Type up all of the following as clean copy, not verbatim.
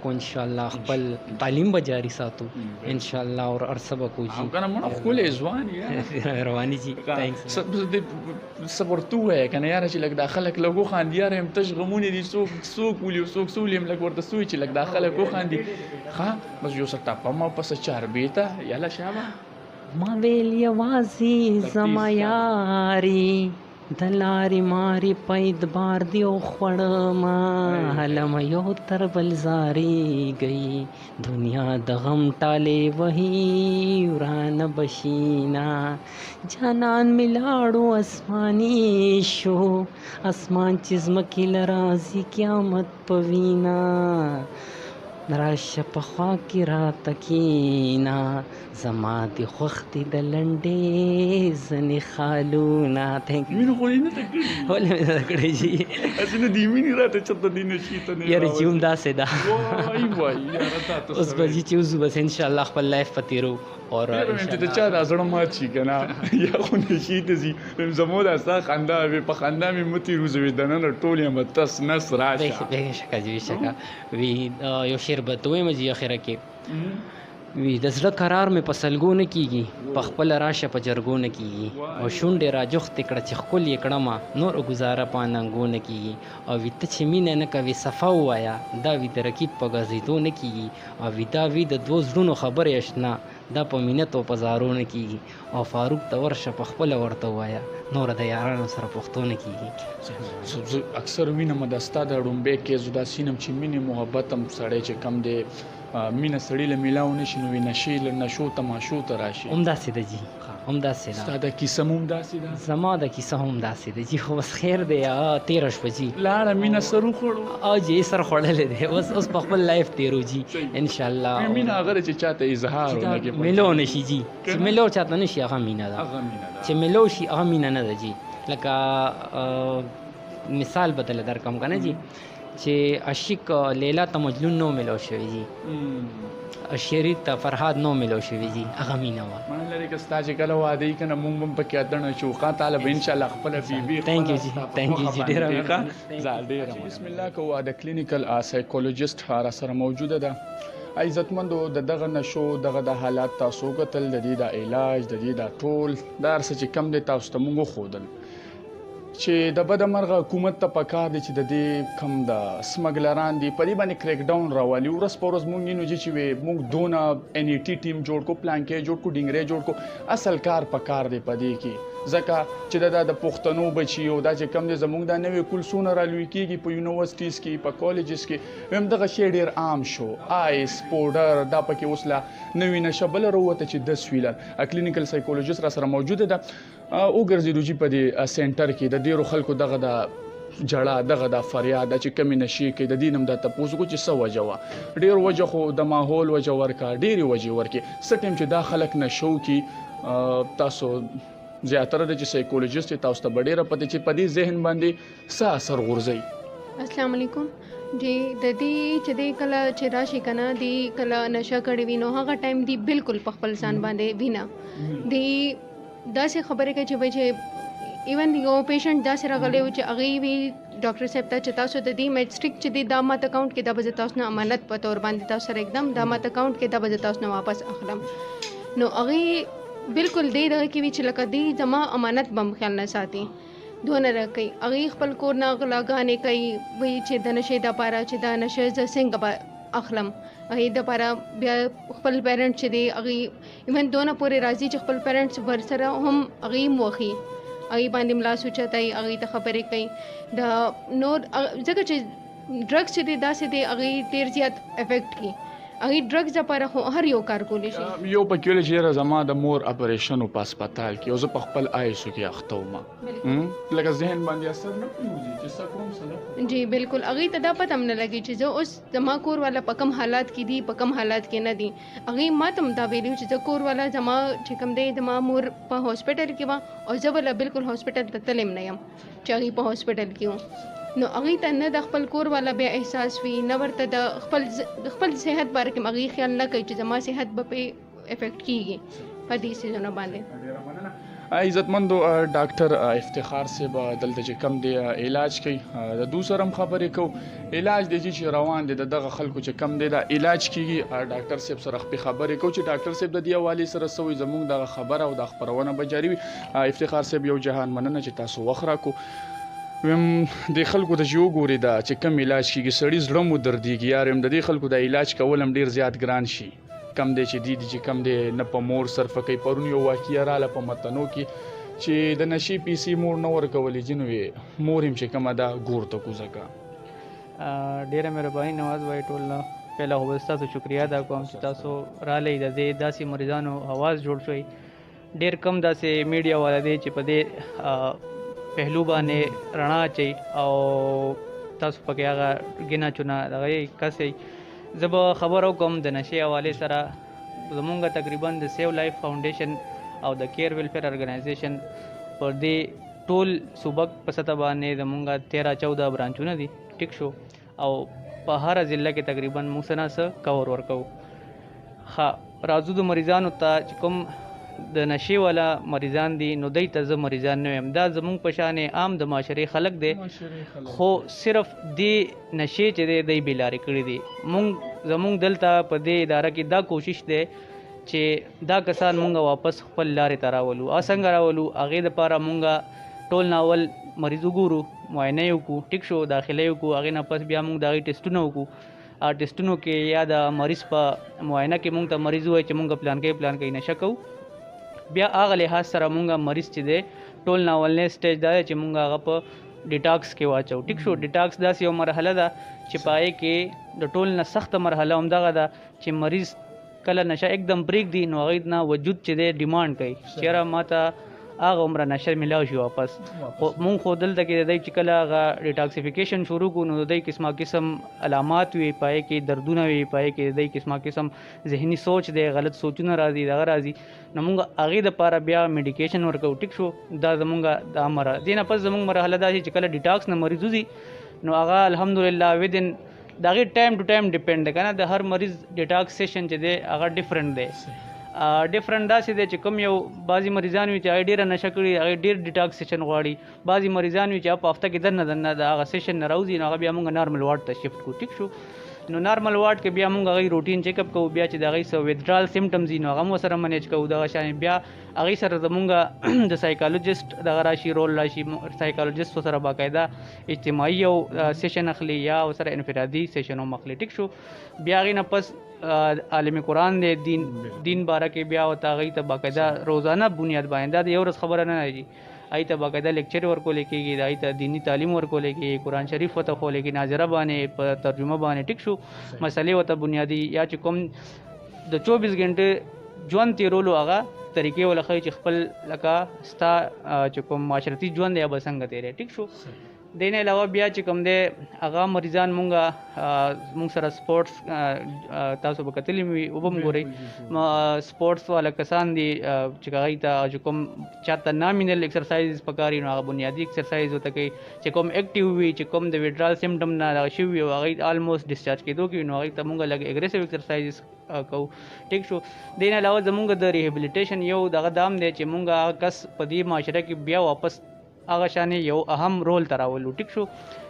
کو ان شاء الله خپل تعلیم به جاری ساتو ان شاء الله اور ارسه به کو او کنه مړه ښکلی ځوان یې رواني جی تھینکس څه ورته ووایه که نه یاره چې لږ دا خلک لږ وخاندي یاره یم تش غمونه دي څوک ولي او څوک څه ولي یم لږ ورته څه وایي چې لږ دا خلک وخاندي ښه بس یو څه ټپه ما پسه چاربې ته یاله شابه ما ویل یوازې زما یاري د لارې مارې په اعتبار دی او خوړمه هلمه یو تر بل زارېږئ دنیا د غم ټالې وهي ورانه بشینا جانان مې لاړو اسماني شو اسمان چې ځمکې له راځي قیامت په وینا راشه په خوا کې راته کښېنه زما د خوښ دي د لنډې ځنې خالونه مینه خو یې نه ده کړې ولې مې نه ده کړې جي هسې نه دې مینې راته چېرته دې نشي ته نه یاره چې هم داسې ده وای یاره تا ته اوس به جي چې وځو بس انشاءالله خپل لایف په تېرو اور چې د چا دا زړه مات شي که نه یا خو نشي ته ځي زمو دا ستا خندا وي په خندا مې مه تېروزوي دننه ټول یم تس نس راشه بېشکه جي بېشکه وي یو شعر به ته ووایم جي اخره کې وی د زړه قرار مې په سلګو نه کېږي په خپله راشه په جرګو نه کېږي او شونډې راجوختې کړه چې ښکل یې کړمه نور ګزاره په اننګو نه کېږي او وي ته چې مینه نه کوې صفا ووایه دا وي د رقیب په ګرځېدو نه کېږي او وي دا وي د دوو زړونو خبرې اشنا دا په مینت او په زارو نه کېږي او فاروق ته ورشه په خپله ورته ووایه نور د یارانو سره پښتو نه کېږي زه اکثر وینم د ستا د ړومبی کیس داسې وینم چې مینې محبت هم سړی چې کم دی مینه سړي له میلاو نشي نو نشي له نشو تماشو ته راشي همداسې ده جي همداسې ده ستا د کیسه هم همداسې ده زما د کیسه هم داسې ده جي خو بس خیر دی تېره شوه جي لاړه مینه سر وخوړو او جي سر خوړلی دی اوس په خپل لایف تېرو جي انشاءالله مینه هغه چې چاته اظهار ونه کې ملو نشي جي چې ملو چاته نشي هغه مینه ده چې ملو شي هغه مینه نه ده جي لکه مثال بدله درکم که نه جي چې عاشق لیلا ته مجنون نو ملو شوی جي شریف ته فرهاد نو ملو شوی جي هغه مینه وه من لري که ستا چې کله واده یي که نه مونږ هم پکې اتڼ شو ښه تاله به انشاءالله خپله بیبي تھینک یو جي تھینک یو جي ډېره بسم الله که واده کلینیکل سایکولوجسټ را سره موجوده ده عزتمندو د دغه نشو دغه د حالات تاسو کتل د دې د علاج د دې د ټول دا هر څه چې کم دی تاسو ته مونږ وښودل چې د بده مرغه حکومت ته پکار دی چې د دې کم د سمګلران دي په دې باندې کریک ډاون راولي ورځ په ورځ مونږ نو چې مونږ دونه ان ای ټي ټیم جوړ کو پلان کې جوړ کو ډینګرې جوړ کو اصل کار پکار دی په دې کې ځکه چې د پښتنو بچي او دا چې کم دی زمونږ د نوې کلسونه را لوي کېږي په یونیورسيټیز کې په کالجز کې هم دغه شی ډېر عام شو آیس پوډر دا پکې اوس لا نوې نشه بله راووته چې 10 ویلر کلینیکل سایکولوجست را سره موجوده ده وګرځېدو چې په دې سنټر کې د ډېرو خلکو دغه د جړه دغه د فریاد چې کمی نشي کې د دینم د تاسو کو چې څه وجه وا ډېر وجه خو د ماحول وجه ورکا ډېری وجه ورکې سټیم چې داخلك نشو کې تاسو زیاتره د سایکولوژیست تاسو ته ډېره پته چې په دې ذهن باندې څه اثر غورځي السلام علیکم جی د دې چې د کله چې راشي کنه دی کله نشه کړي وینو هغه ټایم دی بالکل په خپل ځان باندې وینا دی داسې خبرې کوي چې وایي چې ایون یو پیشنټ داسې راغلی و چې هغې وی ډاکټر صاحب ته چې تاسو د دې میټسټریک چې دی دا ماته اکاونټ کې دا به زه تاسو نه امانت په طور باندې تاسو سره एकदम دا ماته اکاونټ کې دا به زه تاسو نه واپس اخلم نو هغې بالکل دی دغه کې وي چې لکه دی زما امانت به هم خیال نه ساتي دونه راکوي هغې خپل کور نه غلاګانې کوي وایي چې د نشې دپاره چې دا نشه زه څنګه به اخلم هغې دپاره بیا خپل پیرنټ چې دی هغې ایون دونه پورې راځي چې خپل پیرنټس ورسره هم هغې هم وښي هغې باندې ملا سوچتای هغې ته خبرې کوي د نور ځکه چې ډرګس چې دی داسې دی هغې ډېر زیات افیکټ کوي هغې ډرګس دپاره خو هر یو کار کولی شي یو پکې ویلې چې یاره زما د مور اپریشن و په هسپتال کې او زه په خپل آیسو کې اخته وم لکه ذهن باندې اثر نه پرېوځي چې څه کوم څه نه جی بالکل هغې ته دا پته هم نه لګي چې زه اوس زما کور والا په کم حالات کې دي په کم حالات کې نه دي هغې ما ته هم دا ویلي چې زه کور والا زما چې کوم دی زما مور په هاسپټل کې وه او زه بله بالکل هاسپټل ته تللی هم نه یم چې هغې په هاسپټل کې وم نو هغې ته نه د خپل کور والا بیا احساس وي نه ورته د خپل صحت باره کې هغې خیال نه کوي چې زما صحت به پې افیکټ کېږي په دې سیزونو باندې عزتمندو ډاکټر افتخار صاحب دلته چې کم دی علاج کوي د دوسرم خبرې کو علاج دی چې روان دي دغه خلکو چې کم دی دا علاج کیږي ډاکټر صاحب سره خبرې کو چې ډاکټر صاحب د دې حواله سره سوې زموږ د خبره او د خبرونه به جاری وي. افتخار صاحب یو جهان مننه چې تاسو وخت راکو ویم د خلکو ته جو ګوري دا چې کم علاج کیږي سړی زړه مو دردیږي یار هم د دې خلکو د علاج کولم ډیر زیات ګران شي کم دی چې دی چې کم دی نه په مور صرف کوي پرون یو واقعیا رااله په متنو کې چې د نشي پی سی مور نه ورکولې جنوي مور هم چې کومه دا ګور ته کوزکا ډیره مهرباني نواز وای ټول نه پهلا هو تاسو شکریا ادا کوم چې تاسو را لې د داسې مریضانو आवाज جوړ شوی ډیر کم داسې میډیا والا دی چې په دې پهلو باندې رڼا چي او تاسو پکې هغه ګنا چونه دغه کسي زب خبرو کوم د نشي حواله سره زمونږ تقریبا د سیو لایف فاونډیشن او د کیر ویلفیر ارګنایزیشن پر دې ټول صوبک په سطح باندې زمونږ 13-14 برانچونه دي ټیک شو او په هر ضلع کې تقریبا موږ سره څه کور ورکو ها راځو د مریضانو ته کوم د نشي والا مریضان دي نو دای ته ز مریضان نه هم دا زمونږ په شان عام د معاشري خلک دي خو صرف دی نشي چې دی بیلاری کړی دي مونږ زمونږ دلته په دې اداره کې دا کوشش دی چې دا کسان مونږ واپس خپل لارې ته راولو څنګه راولو هغې دپاره مونږ ټول ناول مریض وګورو معاینه یې وکړو ټیک شو داخله یې وکړو هغې نه پس بیا مونږ د هغې ټیسټونه وکړو ټیسټونو کې یا د مریض په معاینه کې مونږ ته مریض ووایي چې مونږ پلان کوي نشه کوو بیا هغه لحاظ سره مونږ مریض چې دی ټول ناولنې سټیج دا دی چې مونږ هغه په ډیټاکس کې واچو ټیک شو ډیټاکس داسې یو مرحله ده چې پای کې د ټول نه سخته مرحله همدغه ده چې مریض کله نشه एकदम بریک دی نو هغې نه وجود چې دی ډیمانډ کوي چېرې ماته هغه عمره نشه ملاو شي واپس مونږ خو دلته کې د دوی چې کله هغه ډیټاکسیفیکیشن شروع کړو نو د دوی قسمه قسم علامات وي پای کې دردونه وي پای کې د دوی قسمه قسم ذهني سوچ دی غلط سوچونه راځي دغه راځي نو مونږ هغې دپاره بیا میډیکیشن ورکوو ټیک شو دا زمونږ دا امره دې نه پس زمونږ مرحله دا چې کله ډیټاکس نه مریض وځي نو هغه الحمدلله ودن د هغې ټایم ټو ټایم ډیپینډ دی که نه د هر مریض ډیټاکس سیشن چې دی هغه ډفرنټ دی ډفرنټ داسې دی چې کوم یو بعضې مریضان وي چې هغې ډېره نشه کړي هغې ډېر ډیټاکس سیشن غواړي بعضې مریضان وي چې هغه په هفته کې دننه د هغه سیشن نه راوځي نو هغه بیا موږ نارمل وارډ ته شفټ کړو ټیک شو نو نارمل وارډ کې بیا موږ هغې روټین چیک اپ کوو بیا چې د هغې څه ویدرال سمټمز وي نو هغه هم ورسره منیج کوو دغه شان بیا هغې سره زمونږ د سایکالوجسټ دغه راشي رول راشي سایکالوجسټ ورسره باقاعده اجتماعي یو سیشن اخلي یا ورسره انفرادي سیشن هم اخلي ټیک شو بیا هغې نه پس عالم قرآن دی دین باره کې بیا ورته هغې ته باقاعده روزانه بنیاد باندې دا د یو ورځ خبره نه دی هغې ته باقاعده لیکچر ورکولی کېږي د هغې ته دیني تعلیم ورکولی کېږي قرآن شریف ورته ښوولی کېږي ناظره باندې په ترجمه باندې ټیک شو مسلې ورته بنیادي یا چې کوم د 24 غنټې ژوند تېرولو هغه طریقې وله ښایي چې خپل لکه ستا چې کوم معاشرتي ژوند دی به څنګه تېری ټیک شو دې نه علاوه بیا چې کوم دی هغه مریضان مونږ سره سپورټس تاسو به کتلی وي وبه هم ګورئ سپورټس والا کسان دي چې هغوی ته چې کوم چاته نامینل ایکسرسایز پکار وي نو هغه بنیادي ایکسرسایز ورته کوي چې کوم ایکټیو وي چې کوم د ویډرال سمټم نه دغه شوي وي هغوی آلموسټ ډسچارج کېدو کې نو هغوی ته مونږ لږ اګریسیو ایکسرسایز کوو ټیک شو دې نه علاوه زمونږ د ریهیبلیټیشن یو دغه دام دی چې مونږ هغه کس په دې معاشره کې بیا واپس هغه شانې یو اهم رول ته راولو ټیک شو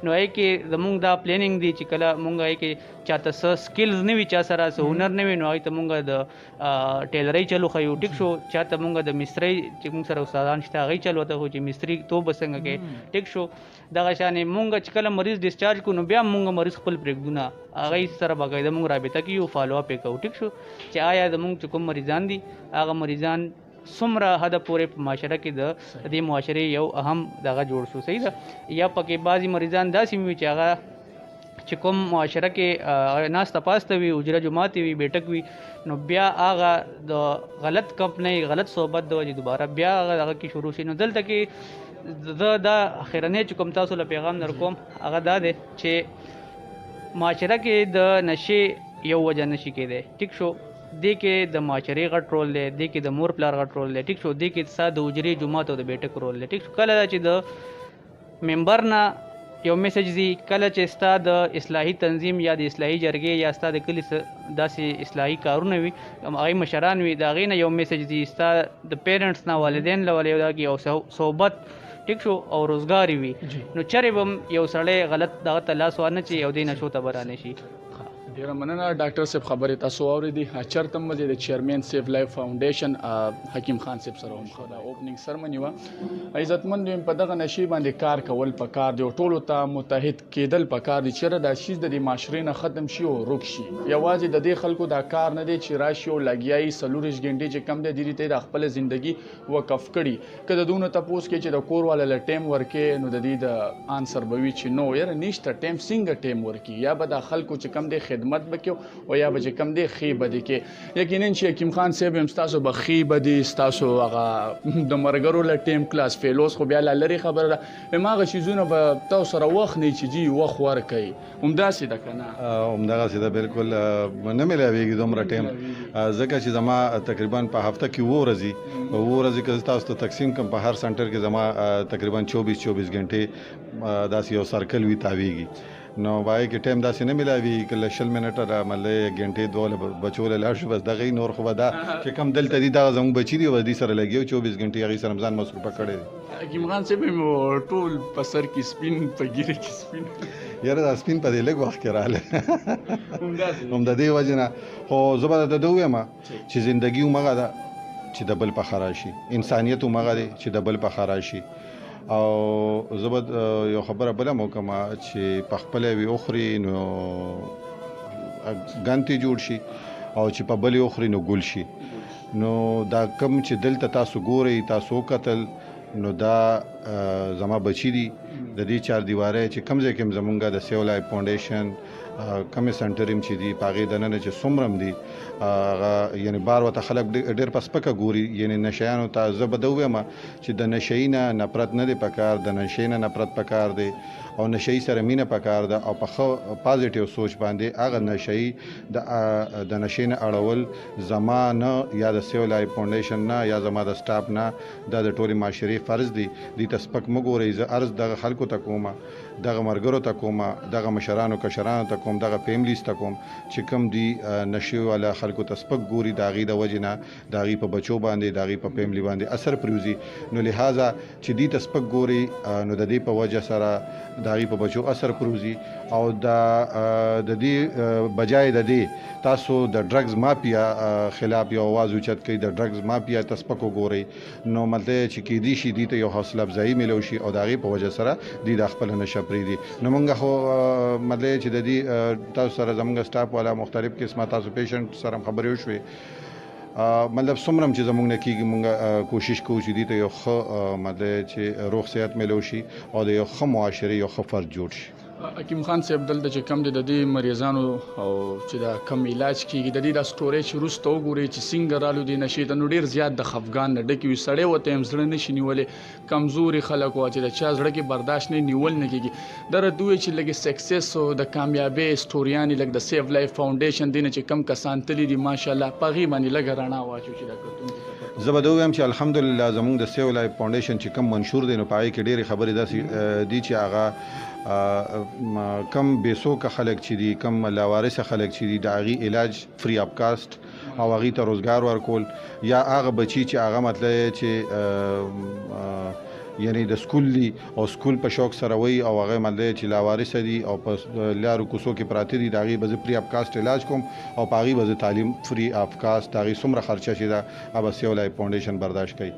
نو هغې کې زمونږ دا پلیننګ دی چې کله مونږ هغې کې چاته څه سکلز نه وي چا سره څه هنر نه وي نو هغې ته مونږ د ټیلرۍ چلو ښیو ټیک شو چاته مونږ د مسترۍ چې مونږ سره استادان شته هغوی چل ورته ښو چې مستري توب به څنګه کوې ټیک شو دغه شانې مونږ چې کله مریض ډسچارج کړو نو بیا مونږ مریض خپل پرېږدو نه هغوی سره باقاعده مونږ رابطه کوو فالو اپ یې کوو ټیک شو چې آیا زمونږ چې کوم مریضان دي هغه مریضان څومره حده پورې په معاشره کې د دې معاشرې یو اهم دغه جوړ شو صحیح ده یا پکې بعضې مریضان داسې وي چې هغه چې کوم معاشره کې ناسته پاسته وي حجره جماعت وي بیټک وي نو بیا هغه د غلط کمپنۍ غلط صحبت د وجې دوباره بیا هغه کې شروع شي نو دلته کې زه دا اخرنی چې کوم تاسو له پیغام در کوم هغه دا دی چې معاشره کې د نشې یو وجه نشي کېدی ټیک شو دې کې د معاشرې غټ رول دی دې کې د مور پلار غټ رول دی ټیک شو دې کې ستا د حجرې جومات او د بیټک رول دی ټیک شو کله دا چې د ممبر نه یو میسج دی کله چې ستا د اصلاحي تنظیم یا د اصلاحي جرګې یا ستا د کلي داسې اصلاحي کارونه وي هغوی مشران وي د هغې نه یو میسج دی ستا د پیرنټس نه والدین له ولې یو صحبت ټیک شو او روزګار وي نو چرې به یو سړی غلط دغه ته لاس وانه چې یو دې نشو ته به رانشي. ډیره مننه ډاکټر صاحب خبرې تاسو واورېدې. چېرته مو د چیرمین سیف لایف فاونډیشن حکیم خان صاحب سره هم د اوپننګ سرمنی وه. عزتمند یم په دغه نشي باندې کار کول پکار دی او ټولو ته متحد کېدل پکار دي چېرې دا شیز د دې معاشرې نه ختم شي او ورک شي. یوازې د دې خلکو دا کار نه دی چې راشي او لګیایي 24 غنټې چې کم دی دې ته د خپل ژوندګي وقف کړي. که د دونه تپوس کې چې د کور والا له ټایم ورکې نو د دې د آنسر به وي چې نو یاره نشته ټایم څنګه ټایم ورکي یا به د خلکو چې کم دی خدمت وکړو او یا به چې کم دی ښې بدې کې. یقینا چې حکیم خان صاحب هم ستاسو به ښې بدې ستاسو هغه د ملګرو له ټیم کلاس فیلوز خو بیا لا لرې خبره ده هماغه شیزونه به تاسو سره وخت نه چې جي وخت ورکوي همداسې ده که نه؟ همدغسې ده بالکل نه میلاویږي دومره ټیم ځکه چې زما تقریبا په هفته کې 7 ورځې که زه تاسو ته تقسیم کړم په هر سنټر کې زما تقریبا 24 غنټې داسې یو سرکل وي تاویږي نو وایي کې ټایم داسې نه میلاوي که له 20 منټه مطلب غنټې دوه بچو له لاړ شو بس دغه نور خو به دا چې کم دلته دي دغه زموږ بچي دي او دې سره لګي 24 غنټې هغې سره ځان مصروفه کړی دی. حکیم خان صاحب ټول په سر کې سپین په ګیره کې سپین یاره دا سپین په دې لږ وخت کې راغلی هم د دې وجې نه خو زه به درته ووایم چې زندګي همغه ده چې د بل په ښه راشي انسانیت همغه دی چې د بل په ښه راشي او زه به یو خبره بله هم وکړم چې په خپله یې وخوري نو ګند یې جوړ شي او چې په بل یې وخوري نو ګل شي. نو دا کم چې دلته تاسو ګورئ تاسو وکتل نو دا زما بچي دي د دې چار دیواری چې کم ځای کې هم زمونږ د سیو لایف فاونډیشن کمې سنټر هم چې دي په هغې دننه چې څومره هم دي هغه یعنې بار ورته خلک ډېر په سپکه ګوري یعنې نشیانو ته زه به ده ووایم چې د نشهیي نه نفرت نه دی پکار د نشې نه نفرت پکار دی او نشهیي سره مینه پکار ده او په ښه پازیټیو سوچ باندې هغه نشهیي د نشې نه اړول زما نه یا د سیو لایف فاونډیشن نه یا زما د سټاف نه دا د ټولې معاشرې فرض دی دې ته سپک مه ګورئ. زه عرض دغه خلکو ته کوم دغه ملګرو ته کوم دغه مشرانو کشرانو ته کوم دغه فیملیز ته کوم چې کوم دي نشې والا خلکو ته سپک ګوري د هغې د وجې نه د هغې په بچو باندې د هغې په فیملی باندې اثر پرېوځي. نو لہذا چې دې ته سپک ګوري نو د دې په وجه سره د هغې په بچو اثر پرېوځي او د دې بجای د دې تاسو د ډرګز مافیا خلاف یو آواز اوچت کوي د ډرګز مافیا ته سپک وګورئ نو مطلب چې کیدای شي دې ته یو حوصله افزایي میلو شي او د هغې په وجه سره دې د خپله نشه پرېږدي. نو مونږ خو مطلب چې د دې تاسو سره زمونږ سټاف والا مختلف قسمه تاسو پیشنټ سره هم خبرې وشوې مطلب څومره چې زمونږ نه کېږي مونږ کوشش کوو چې دې ته یو ښه مطلب چې روغ صحت میلو شي او د یو ښه معاشرې یو ښه فرد جوړ شي. حکیم خان صاحب دلته چې کم دی د دې مریضانو او چې دا کم علاج کیږي د دې دا سټوریج وروسته وګورئ چې څنګه رالو دي نشي ته نو ډېر زیات د خفګان نه ډکې وي سړی ورته هم زړه نشي نیولی کمزوري خلک وه چې د چا زړه کې برداشت نه نیول نه کېږي دا راته ووایي چې لږې سکسس او د کامیابۍ سټوریانې لږ د سیف لایف فاونډیشن دی نه چې کم کسان تللي دي ماشاءالله په هغې باندې لږه رڼا واچو چې دا کتونکي زه به دا ووایم چې الحمدلله زمونږ د سیو لایف فاونډیشن چې کم منشور دی نو په هغې کې ډېرې خبرې داسې دي چې هغه کم بیسوکه خلک چې دي کم لاوارثه خلک چې دي د هغې علاج فری آف کاسټ او هغې ته روزګار ورکول یا هغه بچي چې هغه مطلب چې یعنی د سکول دي او سکول په شوق سره وي او هغه مطلب چې لاوارثه دي او په لارو کوڅو کې پراته دي د هغې به زه فری آف کاسټ علاج کوم او په هغې به زه تعلیم فری آف کاسټ د هغې څومره خرچه چې ده هغه به سیو لایف فاونډیشن برداشت کوي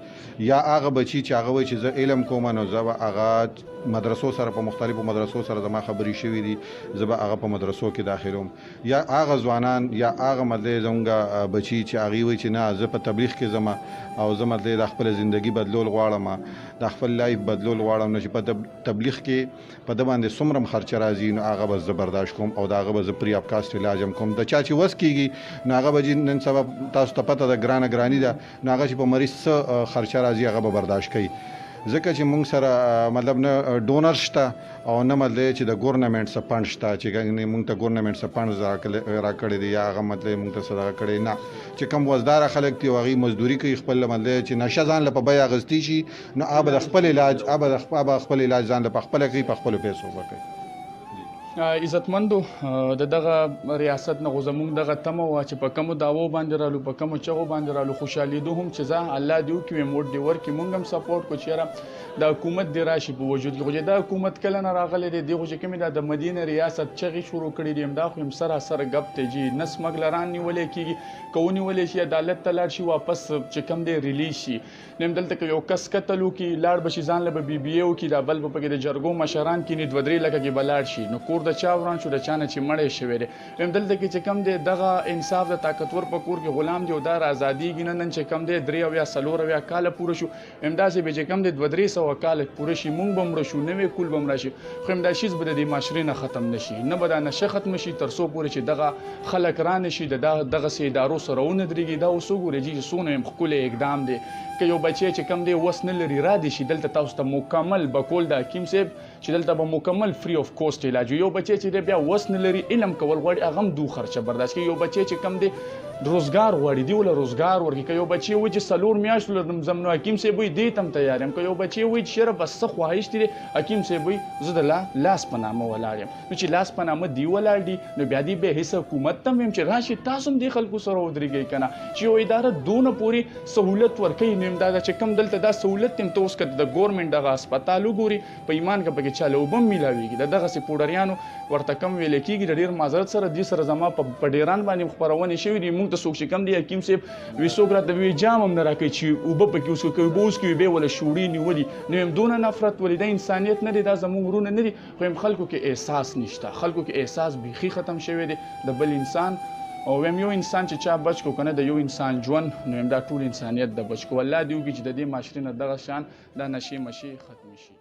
یا هغه بچي چې هغه وایي چې زه علم کوم نو زه به هغه مدرسو سره په مختلفو مدرسو سره زما خبرې شوي دي زه به هغه په مدرسو کې داخلوم یا هغه ځوانان یا هغه مطلب زموږ بچي چې هغې وایي چې نه زه په تبلیغ کې ځم او زه مطلب د خپله زندګي بدلول غواړم د خپل لایف بدلول غواړم نو چې په تبلیغ کې په ده باندې څومره هم خرچه راځي نو هغه به زه برداشت کوم او د هغه به زه پري آف کاسټ علاج هم کوم د چا چې وس کېږي نو هغه به نن سبا تاسو ته پته ده ګرانه ګراني ده نو هغه چې په مریض څه خرچه راځي هغه به برداشت کوي ځکه چې موږ سره مطلب نه ډونر شته او نه مطلب چې د ګورنمنټ څخه فنډ شته چې موږ ته ګورنمنټ څخه فنډ راکړی دی یا هغه مطلب موږ ته څه کړی نه چې کوم وزدار خلک دي هغوی مزدوري کوي خپل مطلب چې نشه ځان له په بیه اخیستی شي نو هغه د خپل علاج خپل علاج ځان له په خپله کوي په خپلو پیسو به کوي. عزتمندو د دغه ریاست نه خو زموږ دغه تمه وه چې په کومو دعوو باندې رالو په کومو چغو باندې رالو خوشحالېدو هم چې ځه الله دې وکړي موټ دې ورکړي موږ هم سپورټ کړو چې یاره د حکومت دې راشي په وجود کې خو چې دا حکومت کله نه راغلی دی دې خو چې کومې د مدینه ریاست چغې شروع کړي دي همدا خو هم سراسر ګپ دی جي نه سمګلران نیولی کېږي که ونیولی شي عدالت ته لاړ شي واپس چې کوم دی ریلیز شي نو هم دلته که یو کس قتل وکړي لاړ به شي ځان له به بي بي اے وکړي دا بل به پکې د جرګو مشران کیني 2-3 لکه کې به لاړ شي نو کور د چا وران شو د چا نه چې مړی شوی دی هم دلته کې چې کوم دی دغه انصاف د طاقتور په کور کې غلام دی او دا ازادیږي نه نن چې کوم دی 3 یا 4 کاله پوره شو همداسې به چې کوم دی 200 کاله پوره شي مونږ به مړه شو نوی کول به مړه شي خو همدا شیز به د دې معاشرې نه ختم نه شي نه به دا نشه ختم شي تر څو پورې چې دغه خلک را نه شي د دغسې ادارو سره ونه درېږي دا اوس وګورئ چې څونه یم ښکلی اقدام دی که یو بچی چې کوم دی وس نه لري را دي شي دلته تاسو ته مکمل بکول د حکیم صاحب چې دلته به مکمل فری اف کوسټ علاج یو بچی چې دی بیا وس نه لري علم کول غواړي هغه هم دو خرچه برداشت کوي یو بچی چې کوم دی روزګار غواړي دی ولا روزګار ورکړي که یو بچی وایي چې 4 میاشتو لرم زم نو حکیم صاحب وایي دې ته هم تیار یم که یو بچی وایي چې یاره بس څه خواهش دی حکیم صاحب وایي زه د لاس په نامه ولاړ یم نو چې لاس په نامه دی ولاړ دي نو بیا دې بیا هېڅ حکومت ته هم ویم چې راشي تاسو هم دې خلکو سره ودرېږئ که نه چې یو اداره دونه پورې سهولت ورکوي نو همدا ده چې کوم دلته دا سهولت یم ته اوس که د ګورمنټ دغه هسپتال وګوري په ایمان که پکې چاله اوبه هم میلاویږي د دغسې پوډریانو ورته کم ویلی کېږي د ډېر معذرت سره دې سره زما په ډیران باندې خپرونې شوي دي موږ ته څوک چې کم دی حکیم صاحب وی څوک راته وی جام هم نه راکوي چې اوبه پکې اوس که اوبه وڅکي بیا وله شوړې نیولي نو یم دونه نفرت ولې دا انسانیت نه دی دا زموږ ورونه نه دي خو یم خلکو کې احساس نشته خلکو کې احساس بیخي ختم شوی دی د بل انسان او ویم یو انسان چې چا بچ کو کنه د یو انسان ژوند نو یم دا ټول انسانیت د بچ کو الله دې وکړي چې د دې معاشرې نه دغه شان دا نشې مشې ختم شي